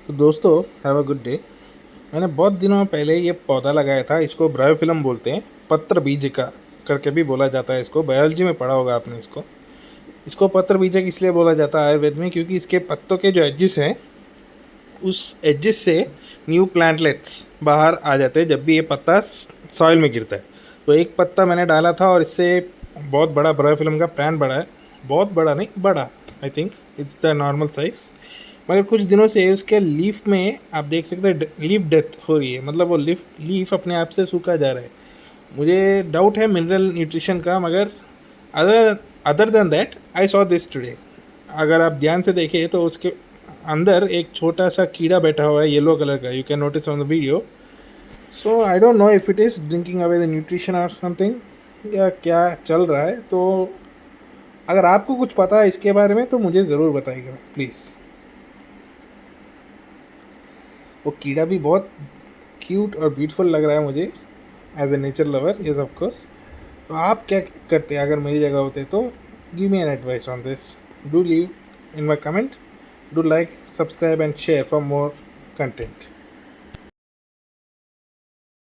तो दोस्तों, have a good day. मैंने बहुत दिनों पहले ये पौधा लगाया था। इसको ब्रायोफिलम बोलते हैं, पत्र बीजिका करके भी बोला जाता है। इसको बायोलॉजी में पढ़ा होगा आपने। इसको पत्र बीजक इसलिए बोला जाता है आयुर्वेद में, क्योंकि इसके पत्तों के जो एडजेस हैं, उस एडजेस से न्यू प्लांटलेट्स बाहर आ जाते हैं जब भी ये पत्ता सॉइल में गिरता है। तो एक पत्ता मैंने डाला था और इससे बहुत बड़ा ब्रायोफिलम का प्लांट बड़ा है। बहुत बड़ा नहीं, बड़ा। I think it's the normal size. मगर कुछ दिनों से उसके लीफ में आप देख सकते हैं लीफ डेथ हो रही है। मतलब वो लीफ अपने आप से सूखा जा रहा है। मुझे डाउट है मिनरल न्यूट्रिशन का, मगर other other than that I saw this today. अगर आप ध्यान से देखें तो उसके अंदर एक छोटा सा कीड़ा बैठा हुआ है, येलो कलर का। You can notice on the video. So I don't know if it is drinking away the nutrition और समथिंग, या क्या चल रहा है। तो अगर आपको कुछ पता है इसके बारे में तो मुझे ज़रूर बताइएगा प्लीज़। वो कीड़ा भी बहुत क्यूट और ब्यूटीफुल लग रहा है मुझे, as a nature lover. Yes of course. तो आप क्या करते अगर मेरी जगह होते? तो give me an advice on this. Do leave in my comment, do like, subscribe and share for more content.